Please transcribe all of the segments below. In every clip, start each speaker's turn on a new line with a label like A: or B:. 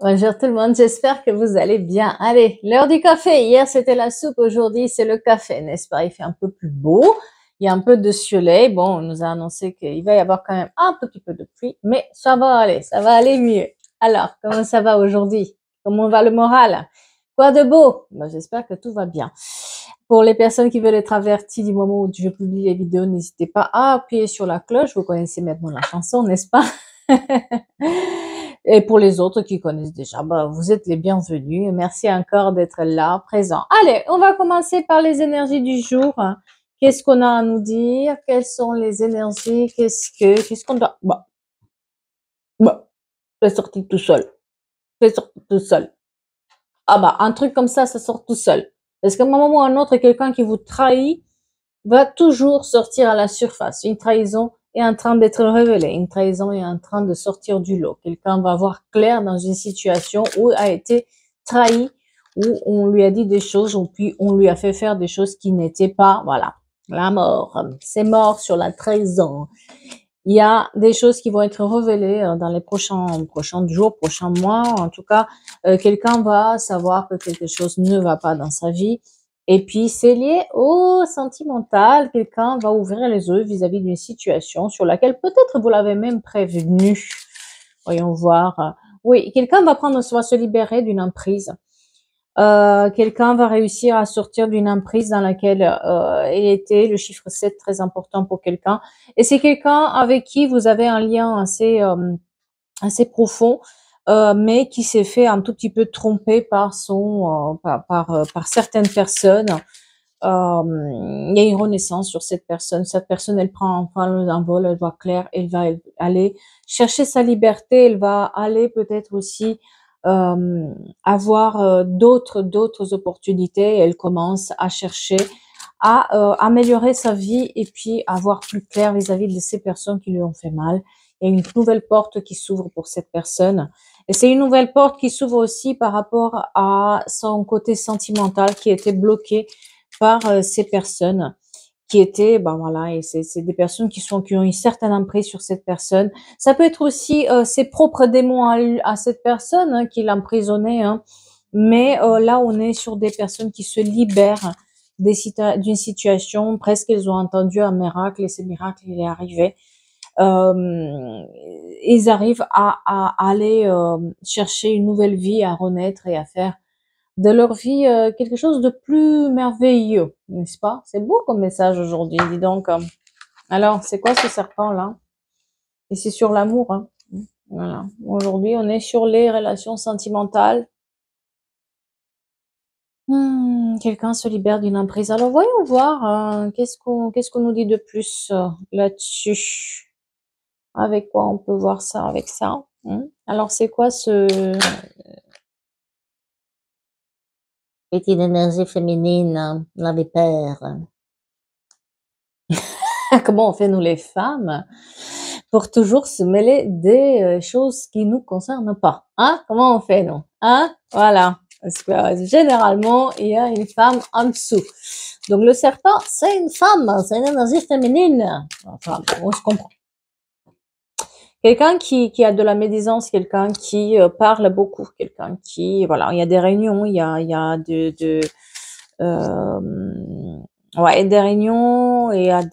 A: Bonjour tout le monde, j'espère que vous allez bien. Allez, l'heure du café. Hier c'était la soupe, aujourd'hui c'est le café, n'est-ce pas? Il fait un peu plus beau, il y a un peu de soleil. Bon, on nous a annoncé qu'il va y avoir quand même un petit peu de pluie, mais ça va aller mieux. Alors, comment ça va aujourd'hui? Comment va le moral? Quoi de beau? Ben, j'espère que tout va bien. Pour les personnes qui veulent être averties du moment où je publie les vidéos, n'hésitez pas à appuyer sur la cloche. Vous connaissez maintenant la chanson, n'est-ce pas? Et pour les autres qui connaissent déjà, bah, vous êtes les bienvenus. Merci encore d'être là, présent. Allez, on va commencer par les énergies du jour. Qu'est-ce qu'on a à nous dire? Quelles sont les énergies? Qu'est-ce qu'on doit, c'est sorti tout seul. C'est sorti tout seul. Ah bah, un truc comme ça sort tout seul. Parce qu'à un moment ou à un autre, quelqu'un qui vous trahit va toujours sortir à la surface. Une trahison est en train d'être révélée. Une trahison est en train de sortir du lot. Quelqu'un va voir clair dans une situation où a été trahi, où on lui a dit des choses, ou puis on lui a fait faire des choses qui n'étaient pas, voilà, la mort. C'est mort sur la trahison. Il y a des choses qui vont être révélées dans les prochains jours, prochains mois. En tout cas, quelqu'un va savoir que quelque chose ne va pas dans sa vie. Et puis, c'est lié au sentimental. Quelqu'un va ouvrir les yeux vis-à-vis d'une situation sur laquelle peut-être vous l'avez même prévenu. Voyons voir. Oui, quelqu'un va se libérer d'une emprise. Quelqu'un va réussir à sortir d'une emprise dans laquelle il était, le chiffre 7 très important pour quelqu'un. Et c'est quelqu'un avec qui vous avez un lien assez profond, mais qui s'est fait un tout petit peu tromper par par certaines personnes. Il y a une renaissance sur cette personne. Cette personne, elle prend enfin un vol, elle voit clair, elle va aller chercher sa liberté, elle va aller peut-être aussi avoir d'autres opportunités. Elle commence à chercher à améliorer sa vie et puis à voir plus clair vis-à-vis de ces personnes qui lui ont fait mal. Il y a une nouvelle porte qui s'ouvre pour cette personne. Et c'est une nouvelle porte qui s'ouvre aussi par rapport à son côté sentimental qui était bloqué par ces personnes qui étaient, ben voilà, et c'est des personnes qui ont une certaine emprise sur cette personne. Ça peut être aussi ses propres démons à cette personne qui l'emprisonnait, hein. Mais là, on est sur des personnes qui se libèrent d'une situation. Presque, ils ont entendu un miracle et ce miracle, il est arrivé. Ils arrivent à aller chercher une nouvelle vie, à renaître et à faire de leur vie quelque chose de plus merveilleux, n'est-ce pas? C'est beau comme message aujourd'hui, dis donc. Alors, c'est quoi ce serpent-là? Et c'est sur l'amour, hein. Voilà. Aujourd'hui, on est sur les relations sentimentales. Quelqu'un se libère d'une emprise. Alors, voyons voir, qu'est-ce qu'on nous dit de plus là-dessus? Avec quoi on peut voir ça avec ça? Alors, c'est quoi C'est une énergie féminine, la vipère. Comment on fait, nous les femmes, pour toujours se mêler des choses qui nous concernent pas? Hein? Comment on fait, nous? Hein? Voilà. Parce que généralement, il y a une femme en dessous. Donc, le serpent, c'est une femme, c'est une énergie féminine. Enfin, on se comprend. Quelqu'un qui a de la médisance, quelqu'un qui parle beaucoup, quelqu'un qui, voilà, il y a des réunions, il y a ouais, des réunions, et il y a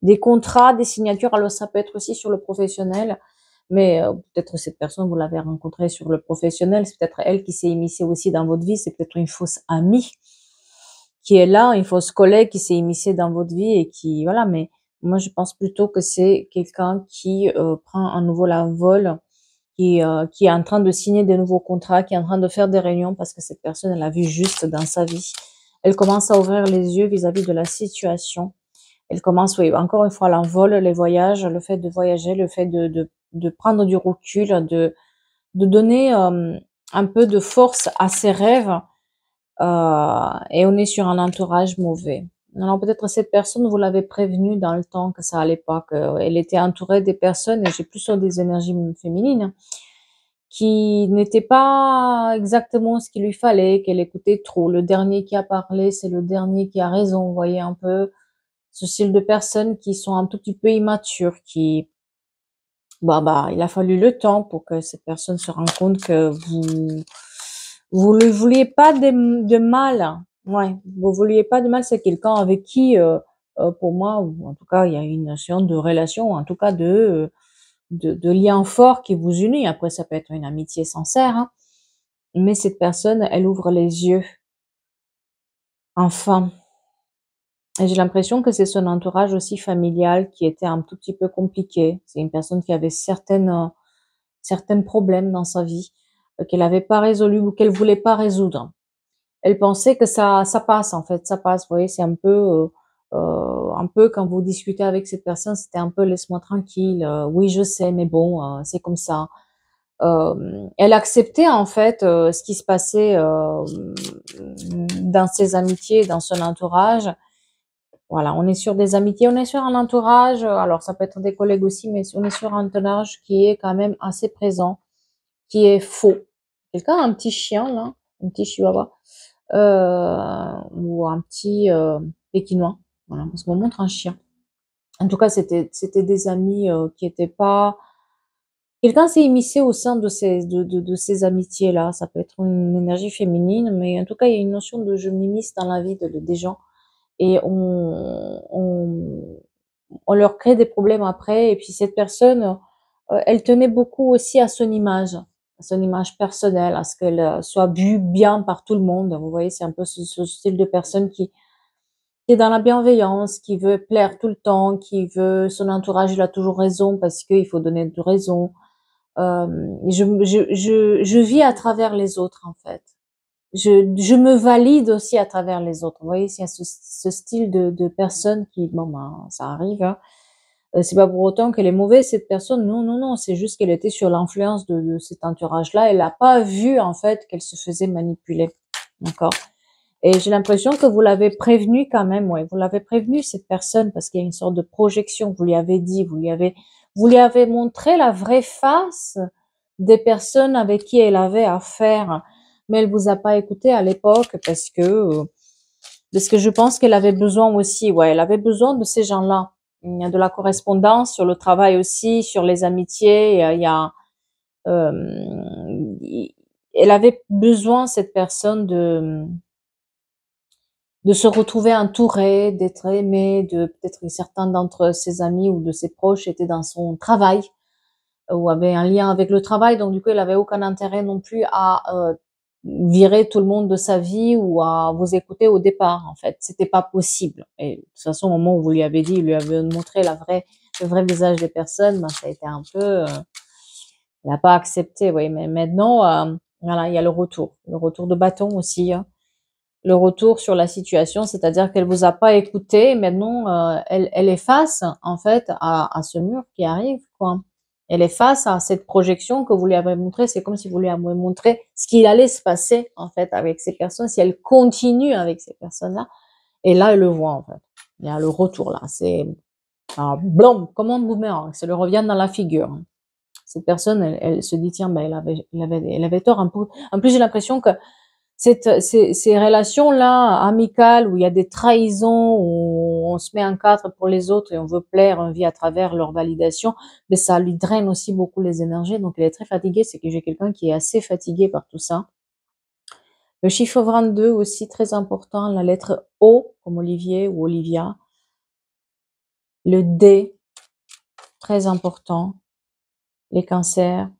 A: des contrats, des signatures. Alors, ça peut être aussi sur le professionnel, mais peut-être cette personne, vous l'avez rencontrée sur le professionnel, c'est peut-être elle qui s'est immiscée aussi dans votre vie, c'est peut-être une fausse amie qui est là, une fausse collègue qui s'est immiscée dans votre vie et qui, voilà, mais moi, je pense plutôt que c'est quelqu'un qui prend à nouveau l'envol, qui est en train de signer des nouveaux contrats, qui est en train de faire des réunions parce que cette personne, elle a vu juste dans sa vie. Elle commence à ouvrir les yeux vis-à-vis de la situation. Elle commence, oui, encore une fois, l'envol, les voyages, le fait de voyager, le fait de prendre du recul, de donner un peu de force à ses rêves. Et on est sur un entourage mauvais. Alors peut-être cette personne, vous l'avez prévenue dans le temps que ça allait pas, qu'elle était entourée des personnes, et j'ai plus sur des énergies féminines, qui n'étaient pas exactement ce qu'il lui fallait, qu'elle écoutait trop. Le dernier qui a parlé, c'est le dernier qui a raison. Vous voyez un peu ce style de personnes qui sont un tout petit peu immatures, qui il a fallu le temps pour que cette personne se rende compte que vous ne vouliez pas de mal. Ouais, vous vouliez pas de mal. C'est quelqu'un avec qui, pour moi, ou en tout cas, il y a une notion de relation, en tout cas de lien fort qui vous unit. Après, ça peut être une amitié sincère, hein. Mais cette personne, elle ouvre les yeux. Enfin. Et j'ai l'impression que c'est son entourage aussi familial qui était un tout petit peu compliqué. C'est une personne qui avait certains problèmes dans sa vie, qu'elle n'avait pas résolu ou qu'elle voulait pas résoudre. Elle pensait que ça passe en fait, ça passe. Vous voyez, c'est un peu quand vous discutez avec cette personne, c'était un peu laisse-moi tranquille. Oui, je sais, mais bon, c'est comme ça. Elle acceptait en fait ce qui se passait dans ses amitiés, dans son entourage. Voilà, on est sur des amitiés, on est sur un entourage, alors ça peut être des collègues aussi, mais on est sur un entourage qui est quand même assez présent, qui est faux. Quelqu'un a un petit chien là, un petit chihuahua, ou un petit pékinois. Voilà, parce qu'on montre un chien. En tout cas, c'était des amis qui étaient pas. Quelqu'un s'est immiscé au sein de ces amitiés-là. Ça peut être une énergie féminine, mais en tout cas, il y a une notion de je m'immisce dans la vie des gens et on leur crée des problèmes après. Et puis cette personne, elle tenait beaucoup aussi à son image personnelle, à ce qu'elle soit vue bien par tout le monde. Vous voyez, c'est un peu ce style de personne qui est dans la bienveillance, qui veut plaire tout le temps, qui veut son entourage, il a toujours raison parce qu'il faut donner de raison. Je vis à travers les autres en fait. Je me valide aussi à travers les autres. Vous voyez, il y a ce style de personne qui, bon, ben, ça arrive, hein. C'est pas pour autant qu'elle est mauvaise, cette personne. Non, non, non. C'est juste qu'elle était sur l'influence de cet entourage-là. Elle n'a pas vu, en fait, qu'elle se faisait manipuler. D'accord? Et j'ai l'impression que vous l'avez prévenu quand même, ouais. Vous l'avez prévenu, cette personne, parce qu'il y a une sorte de projection. Vous lui avez dit, vous lui avez montré la vraie face des personnes avec qui elle avait affaire. Mais elle vous a pas écouté à l'époque parce que je pense qu'elle avait besoin aussi, ouais, elle avait besoin de ces gens-là. Il y a de la correspondance sur le travail aussi, sur les amitiés. Elle avait besoin, cette personne, de se retrouver entourée, d'être aimée, de peut-être certains d'entre ses amis ou de ses proches étaient dans son travail ou avaient un lien avec le travail. Donc, du coup, elle avait aucun intérêt non plus à virer tout le monde de sa vie ou à vous écouter au départ, en fait. C'était pas possible. Et de toute façon, au moment où vous lui avez dit, lui avez montré le vrai visage des personnes, ben, ça a été un peu, elle n'a pas accepté, oui. Mais maintenant, voilà, il y a le retour de bâton aussi, hein. Le retour sur la situation, c'est-à-dire qu'elle vous a pas écouté. Maintenant, elle est face, en fait, à ce mur qui arrive, quoi. Elle est face à cette projection que vous lui avez montrée. C'est comme si vous lui avez montré ce qu'il allait se passer, en fait, avec ces personnes, si elle continue avec ces personnes-là. Et là, elle le voit, en fait. Il y a le retour, là. C'est, blam, comme un boomerang. C'est le revient dans la figure. Cette personne, elle se dit, tiens, ben, elle avait tort un peu. En plus, j'ai l'impression que ces relations-là, amicales, où il y a des trahisons, où on se met en quatre pour les autres et on veut plaire, on vit à travers leur validation, mais ça lui draine aussi beaucoup les énergies. Donc, elle est très fatiguée. C'est que j'ai quelqu'un qui est assez fatigué par tout ça. Le chiffre 22 aussi, très important. La lettre O, comme Olivier ou Olivia. Le D, très important. Les cancers,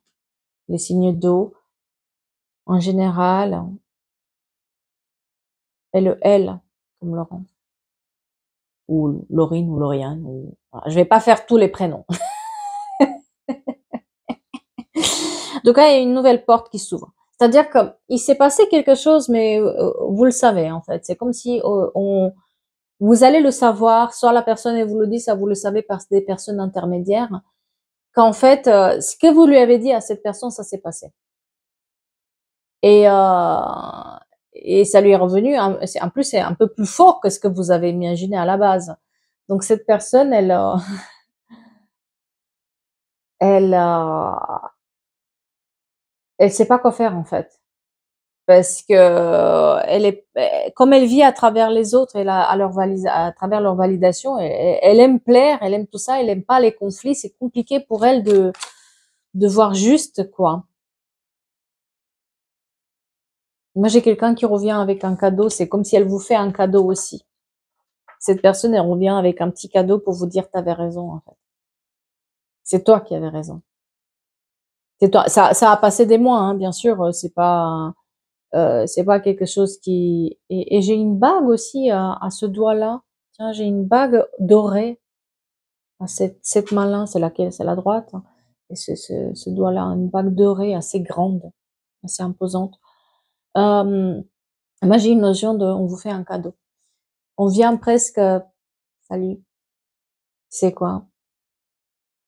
A: les signes d'eau. En général, et le L, comme Laurent. Ou Laurine ou Lauriane. Voilà. Je vais pas faire tous les prénoms. Donc là, il y a une nouvelle porte qui s'ouvre. C'est-à-dire qu'il s'est passé quelque chose, mais vous le savez en fait. C'est comme si vous allez le savoir, soit la personne elle vous le dit, ça vous le savez par des personnes intermédiaires, qu'en fait, ce que vous lui avez dit à cette personne, ça s'est passé. Et, et ça lui est revenu, en plus c'est un peu plus fort que ce que vous avez imaginé à la base. Donc cette personne, elle, elle sait pas quoi faire en fait. Parce que elle est, comme elle vit à travers les autres et à travers leur validation, elle aime plaire, elle aime tout ça, elle aime pas les conflits. C'est compliqué pour elle de voir juste, quoi. Moi, j'ai quelqu'un qui revient avec un cadeau, c'est comme si elle vous fait un cadeau aussi. Cette personne, elle revient avec un petit cadeau pour vous dire: «Tu avais raison, en fait. C'est toi qui avais raison. C'est toi». Ça a passé des mois, hein, bien sûr, c'est pas quelque chose qui et j'ai une bague aussi à ce doigt-là. Tiens, j'ai une bague dorée à cette main-là, c'est laquelle? C'est la droite, hein, et ce doigt-là, une bague dorée assez grande, assez imposante. Hem, Moi, j'ai une notion de on vous fait un cadeau. On vient presque, «Salut, tu sais quoi?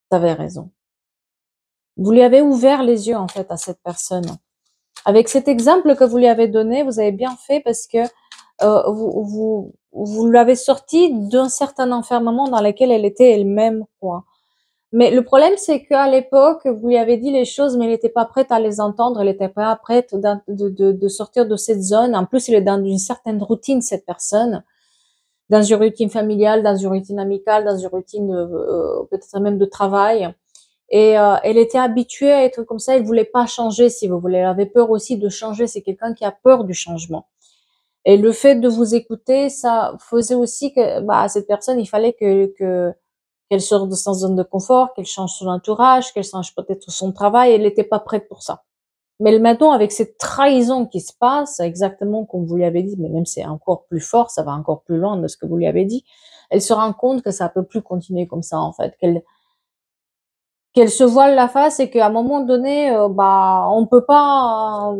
A: Tu avais raison». Vous lui avez ouvert les yeux, en fait, à cette personne. Avec cet exemple que vous lui avez donné, vous avez bien fait parce que vous l'avez sortie d'un certain enfermement dans lequel elle était elle-même, quoi. Mais le problème, c'est qu'à l'époque, vous lui avez dit les choses, mais elle n'était pas prête à les entendre, elle n'était pas prête de sortir de cette zone. En plus, elle est dans une certaine routine, cette personne, dans une routine familiale, dans une routine amicale, dans une routine peut-être même de travail. Et elle était habituée à être comme ça, elle voulait pas changer, si vous voulez. Elle avait peur aussi de changer, c'est quelqu'un qui a peur du changement. Et le fait de vous écouter, ça faisait aussi que, bah, cette personne, il fallait qu'elle sorte de sa zone de confort, qu'elle change son entourage, qu'elle change peut-être son travail. Elle n'était pas prête pour ça. Mais maintenant, avec cette trahison qui se passe, exactement comme vous lui avez dit, mais même c'est encore plus fort, ça va encore plus loin de ce que vous lui avez dit, elle se rend compte que ça peut plus continuer comme ça, en fait, qu'elle se voile la face et qu'à un moment donné, bah, on peut pas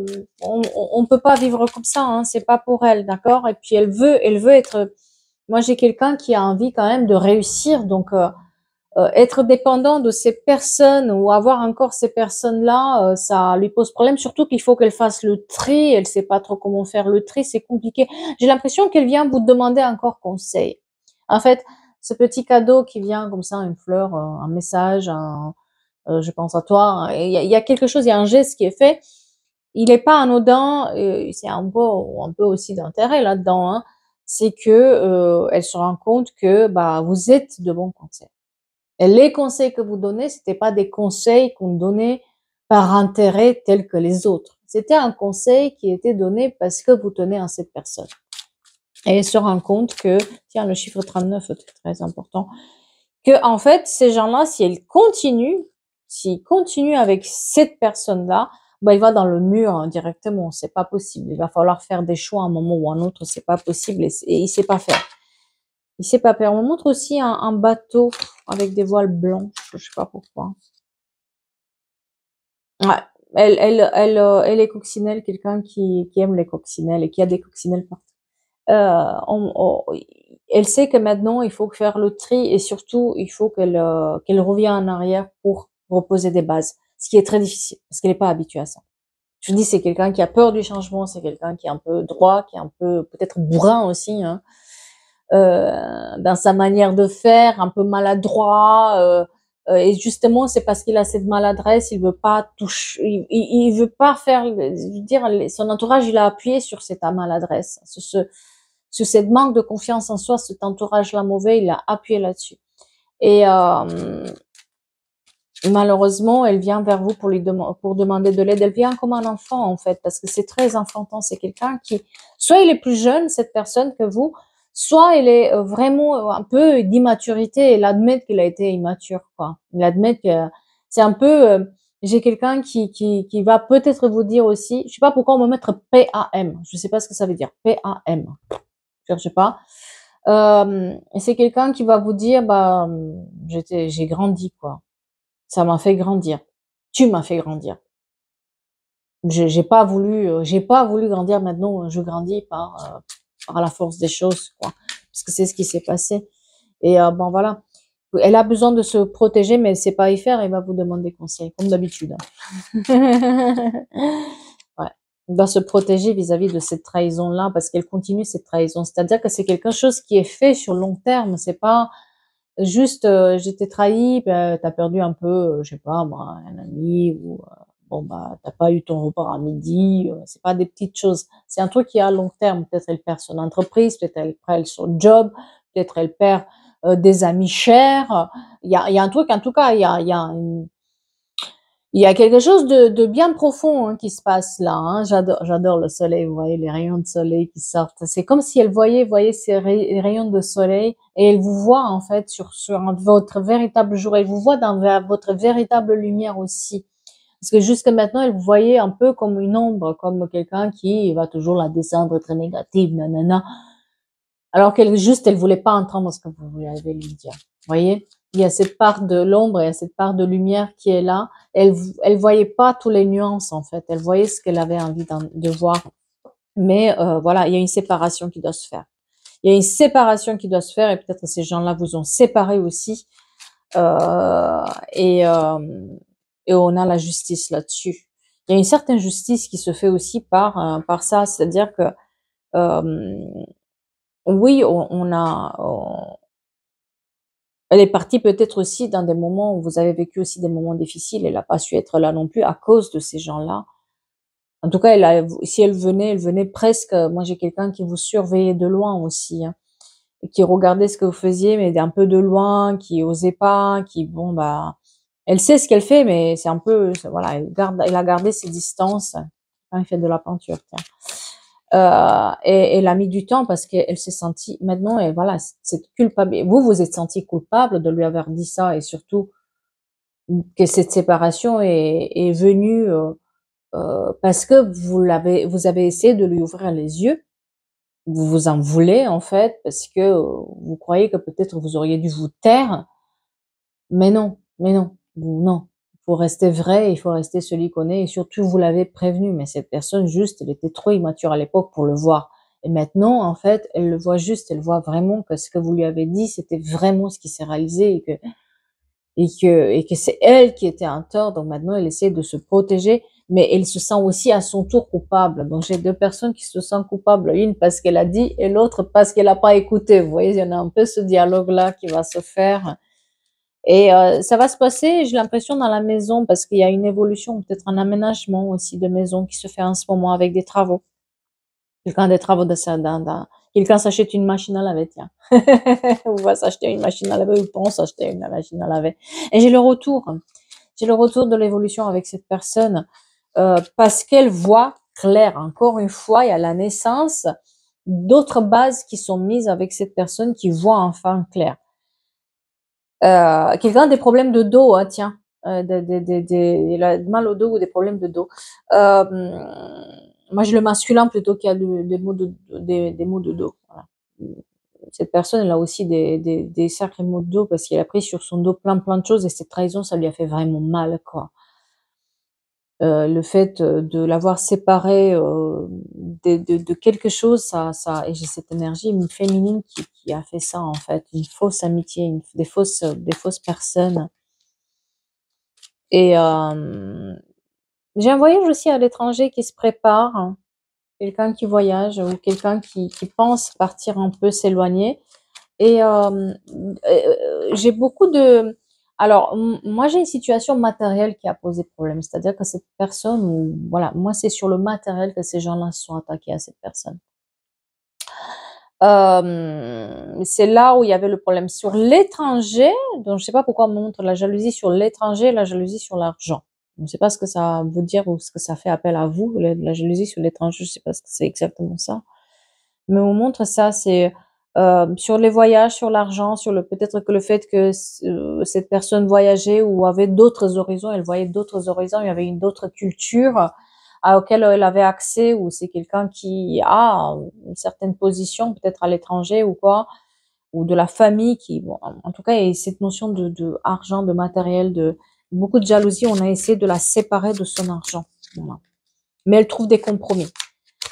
A: vivre comme ça, hein, c'est pas pour elle, d'accord? Et puis elle veut être. Moi, j'ai quelqu'un qui a envie quand même de réussir, donc être dépendant de ces personnes ou avoir encore ces personnes-là, ça lui pose problème. Surtout qu'il faut qu'elle fasse le tri. Elle sait pas trop comment faire le tri, c'est compliqué. J'ai l'impression qu'elle vient vous demander encore conseil. En fait, ce petit cadeau qui vient comme ça, une fleur, un message, je pense à toi, hein. Il y a quelque chose, il y a un geste qui est fait. Il n'est pas anodin, c'est un peu aussi d'intérêt là-dedans, hein. C'est que elle se rend compte que bah vous êtes de bons conseils. Et les conseils que vous donnez, c'était pas des conseils qu'on donnait par intérêt tel que les autres. C'était un conseil qui était donné parce que vous tenez à cette personne. Et elle se rend compte que, tiens, le chiffre 39 est très important, que en fait, ces gens-là, si elles continuent, s'ils continuent avec cette personne-là, bah, il va dans le mur, hein, directement. C'est pas possible. Il va falloir faire des choix à un moment ou à un autre. C'est pas possible et il sait pas faire. Il sait pas faire. On me montre aussi un bateau avec des voiles blancs. Je sais pas pourquoi. Ouais. Elle est coccinelle, quelqu'un qui aime les coccinelles et qui a des coccinelles partout. Elle sait que maintenant, il faut faire le tri et surtout, il faut qu'elle revienne en arrière pour reposer des bases, ce qui est très difficile parce qu'elle n'est pas habituée à ça. Je vous dis, c'est quelqu'un qui a peur du changement, c'est quelqu'un qui est un peu droit, qui est un peu peut-être bourrin aussi, hein, dans sa manière de faire, un peu maladroit. Et justement, c'est parce qu'il a cette maladresse, il veut pas toucher, il veut pas faire, je veux dire, son entourage, il a appuyé sur cette maladresse, sur cette manque de confiance en soi, cet entourage-là mauvais, il a appuyé là-dessus. Et malheureusement, elle vient vers vous pour demander de l'aide. Elle vient comme un enfant, en fait, parce que c'est très enfantin. C'est quelqu'un qui, soit il est plus jeune, cette personne, que vous, soit il est vraiment un peu d'immaturité. Il admet qu'il a été immature, quoi. Il admet que c'est un peu. J'ai quelqu'un qui va peut-être vous dire aussi. Je sais pas pourquoi on va mettre PAM. Je sais pas ce que ça veut dire. PAM. Je sais pas. Et c'est quelqu'un qui va vous dire, bah, j'ai grandi, quoi. Ça m'a fait grandir. Tu m'as fait grandir. J'ai pas voulu grandir. Maintenant, je grandis par la force des choses, quoi. Parce que c'est ce qui s'est passé. Et bon, voilà. Elle a besoin de se protéger, mais elle sait pas y faire. Elle va vous demander conseil, comme d'habitude, hein. Ouais. Elle doit se protéger vis-à-vis de cette trahison-là, parce qu'elle continue cette trahison. C'est-à-dire que c'est quelque chose qui est fait sur long terme. C'est pas juste, j'étais trahi, bah, tu perdu un peu, je sais pas moi, un ami ou bon, bah, tu pas eu ton repas à midi, c'est pas des petites choses. C'est un truc qui est à long terme. Peut-être elle perd son entreprise, peut-être elle perd son job, peut-être elle perd, des amis chers. Il y a un truc, en tout cas, Il y a quelque chose de bien profond hein, qui se passe là. Hein. J'adore le soleil. Vous voyez les rayons de soleil qui sortent. C'est comme si elle voyait ces rayons de soleil et elle vous voit en fait sur votre véritable jour. Elle vous voit dans votre véritable lumière aussi. Parce que jusque maintenant, elle vous voyait un peu comme une ombre, comme quelqu'un qui va toujours la descendre très négative, nanana. Alors elle voulait pas entendre ce que vous lui avez lui dire. Vous voyez? Il y a cette part de l'ombre, il y a cette part de lumière qui est là. Elle voyait pas tous les nuances, en fait. Elle voyait ce qu'elle avait envie de voir. Mais, voilà, il y a une séparation qui doit se faire. Il y a une séparation qui doit se faire et peut-être ces gens-là vous ont séparés aussi. Euh, et, euh, et on a la justice là-dessus. Il y a une certaine justice qui se fait aussi par ça, c'est-à-dire que oui, elle est partie peut-être aussi dans des moments où vous avez vécu aussi des moments difficiles. Elle n'a pas su être là non plus à cause de ces gens-là. En tout cas, si elle venait presque. Moi, j'ai quelqu'un qui vous surveillait de loin aussi, hein, et qui regardait ce que vous faisiez, mais d'un peu de loin, qui osait pas, qui bon bah, elle sait ce qu'elle fait, mais c'est un peu, voilà, elle a gardé ses distances. Quand elle fait de la peinture, tiens. Et elle a mis du temps parce qu'elle s'est sentie maintenant et voilà cette culpabilité. Vous êtes senti coupable de lui avoir dit ça et surtout que cette séparation est venue parce que vous avez essayé de lui ouvrir les yeux. Vous vous en voulez en fait parce que vous croyez que peut-être vous auriez dû vous taire, mais non, non. Il faut rester vrai, il faut rester celui qu'on est et surtout vous l'avez prévenu, mais cette personne juste, elle était trop immature à l'époque pour le voir. Et maintenant, en fait, elle le voit juste, elle voit vraiment que ce que vous lui avez dit, c'était vraiment ce qui s'est réalisé et que c'est elle qui était en tort. Donc maintenant, elle essaie de se protéger, mais elle se sent aussi à son tour coupable. Donc j'ai deux personnes qui se sentent coupables, une parce qu'elle a dit et l'autre parce qu'elle n'a pas écouté. Vous voyez, il y en a un peu ce dialogue-là qui va se faire. Et ça va se passer, j'ai l'impression, dans la maison, parce qu'il y a une évolution, peut-être un aménagement aussi de maison qui se fait en ce moment avec des travaux. Quelqu'un des travaux de ça, quelqu'un s'achète une machine à laver, tiens. Ou va s'acheter une machine à laver, ou pense acheter une machine à laver. Et j'ai le retour. J'ai le retour de l'évolution avec cette personne, parce qu'elle voit clair. Encore une fois, il y a la naissance d'autres bases qui sont mises avec cette personne qui voit enfin clair. Quelqu'un a des problèmes de dos, hein, tiens, il a mal au dos ou des problèmes de dos. Moi, j'ai le masculin plutôt qu'il y a des maux de dos. Voilà. Cette personne, elle a aussi des sacrés maux de dos parce qu'elle a pris sur son dos plein de choses et cette trahison, ça lui a fait vraiment mal, quoi. Le fait de l'avoir séparé de quelque chose, et j'ai cette énergie féminine qui a fait ça en fait, une fausse amitié, des fausses personnes. Et j'ai un voyage aussi à l'étranger qui se prépare, hein. Quelqu'un qui voyage ou quelqu'un qui pense partir un peu s'éloigner. Et j'ai beaucoup de... Alors, moi, j'ai une situation matérielle qui a posé problème. C'est-à-dire que cette personne, voilà, moi, c'est sur le matériel que ces gens-là se sont attaqués à cette personne. C'est là où il y avait le problème. Sur l'étranger, donc je sais pas pourquoi on me montre la jalousie sur l'étranger, la jalousie sur l'argent. Je ne sais pas ce que ça veut dire ou ce que ça fait appel à vous, la jalousie sur l'étranger, je sais pas ce que c'est exactement ça. Mais on montre ça, c'est sur les voyages, sur l'argent, sur le peut-être que le fait que cette personne voyageait ou avait d'autres horizons, elle voyait d'autres horizons, il y avait une autre culture auquel elle avait accès, ou c'est quelqu'un qui a une certaine position peut-être à l'étranger ou quoi, ou de la famille qui, bon, en tout cas, il y a cette notion de argent, de matériel, de beaucoup de jalousie. On a essayé de la séparer de son argent, voilà. Mais elle trouve des compromis.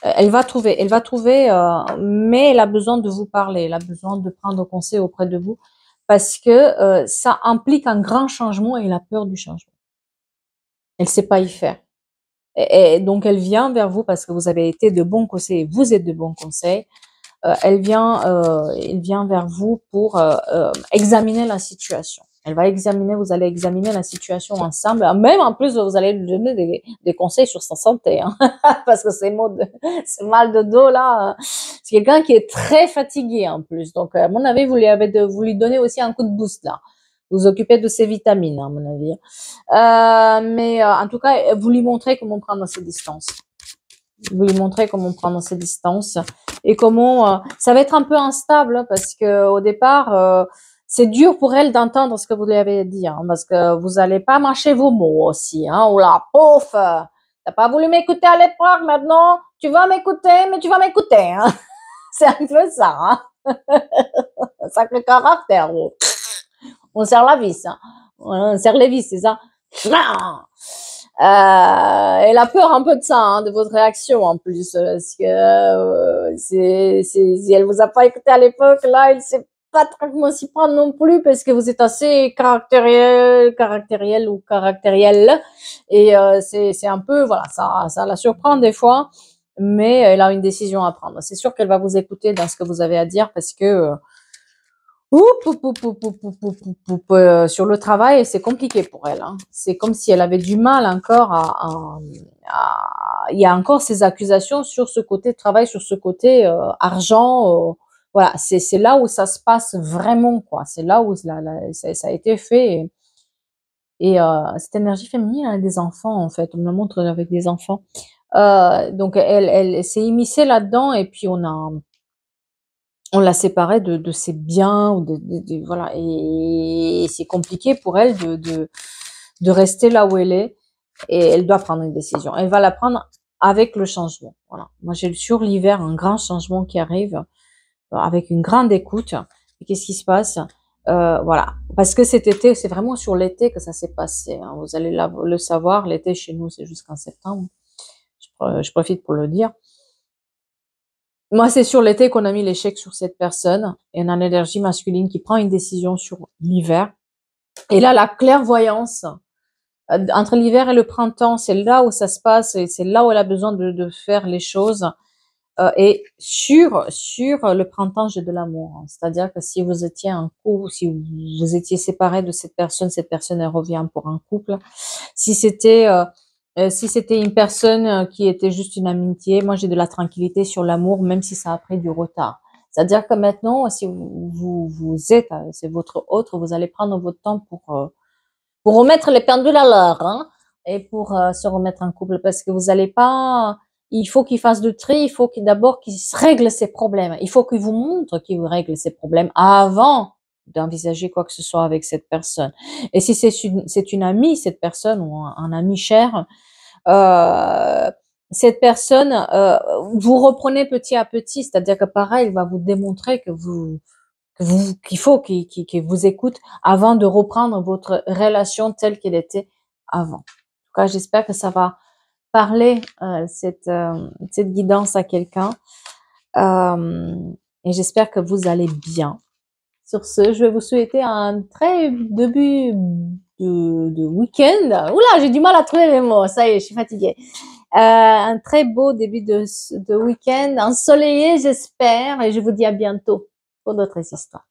A: Elle va trouver, mais elle a besoin de vous parler, elle a besoin de prendre conseil auprès de vous parce que ça implique un grand changement et elle a peur du changement. Elle sait pas y faire. Et donc elle vient vers vous parce que vous avez été de bons conseils, vous êtes de bons conseils. Elle vient vers vous pour examiner la situation. Elle va examiner, vous allez examiner la situation ensemble. Même en plus, vous allez lui donner des conseils sur sa santé, hein, parce que c'est mal de dos là. C'est quelqu'un qui est très fatigué en plus. Donc, à mon avis, vous lui donnez aussi un coup de boost là. Vous occupez de ses vitamines, à mon avis. Mais en tout cas, vous lui montrez comment prendre ses distances. Vous lui montrez comment prendre ses distances et comment ça va être un peu instable hein, parce que au départ c'est dur pour elle d'entendre ce que vous lui avez dit hein, parce que vous allez pas mâcher vos mots aussi hein. Oh la pauvre, t'as pas voulu m'écouter à l'époque, maintenant tu vas m'écouter mais tu vas m'écouter hein. C'est un peu ça hein. Sacré caractère. Oh. On serre la vis hein. On serre les vis, c'est ça. Elle a peur un peu de ça, hein, de votre réaction en plus, parce que si elle vous a pas écouté à l'époque, là, elle sait pas trop comment s'y prendre non plus, parce que vous êtes assez caractériel ou caractériel, et c'est un peu, voilà, ça la surprend des fois, mais elle a une décision à prendre. C'est sûr qu'elle va vous écouter dans ce que vous avez à dire, parce que sur le travail, c'est compliqué pour elle. Hein. C'est comme si elle avait du mal encore il y a encore ces accusations sur ce côté travail, sur ce côté argent. Voilà, c'est là où ça se passe vraiment, quoi. C'est là où ça a été fait. Et cette énergie féminine, elle a des enfants, en fait. On me la montre avec des enfants. Donc, elle s'est immiscée là-dedans et puis on l'a séparée de ses biens ou voilà et c'est compliqué pour elle de rester là où elle est et elle doit prendre une décision. Elle va la prendre avec le changement. Voilà. Moi, j'ai sur l'hiver un grand changement qui arrive avec une grande écoute. Et qu'est-ce qui se passe voilà, parce que cet été, c'est vraiment sur l'été que ça s'est passé. Hein. Vous allez le savoir. L'été chez nous, c'est jusqu'en septembre. Je profite pour le dire. Moi, c'est sur l'été qu'on a mis l'échec sur cette personne et on a l'énergie masculine qui prend une décision sur l'hiver. Et là, la clairvoyance, entre l'hiver et le printemps, c'est là où ça se passe et c'est là où elle a besoin de faire les choses. Et sur le printemps, j'ai de l'amour. Hein. C'est-à-dire que si vous étiez un couple, si vous étiez séparé de cette personne, elle revient pour un couple. Si c'était une personne qui était juste une amitié, moi j'ai de la tranquillité sur l'amour, même si ça a pris du retard. C'est-à-dire que maintenant, si vous êtes, c'est votre autre, vous allez prendre votre temps pour remettre les pendules à l'heure, hein, et pour se remettre en couple, parce que vous allez pas, il faut qu'il fasse le tri, il faut d'abord qu'il règle ses problèmes, il faut qu'il vous montre qu'il vous règle ses problèmes avant d'envisager quoi que ce soit avec cette personne. Et si c'est une amie, cette personne, ou un ami cher, cette personne, vous reprenez petit à petit, c'est-à-dire que pareil, il va vous démontrer qu'il faut qu'il vous écoute avant de reprendre votre relation telle qu'elle était avant. En tout cas, j'espère que ça va parler cette guidance à quelqu'un. Et j'espère que vous allez bien. Sur ce, je vais vous souhaiter un très début de week-end. Oula, j'ai du mal à trouver les mots. Ça y est, je suis fatiguée. Un très beau début de week-end, ensoleillé, j'espère. Et je vous dis à bientôt pour d'autres histoires.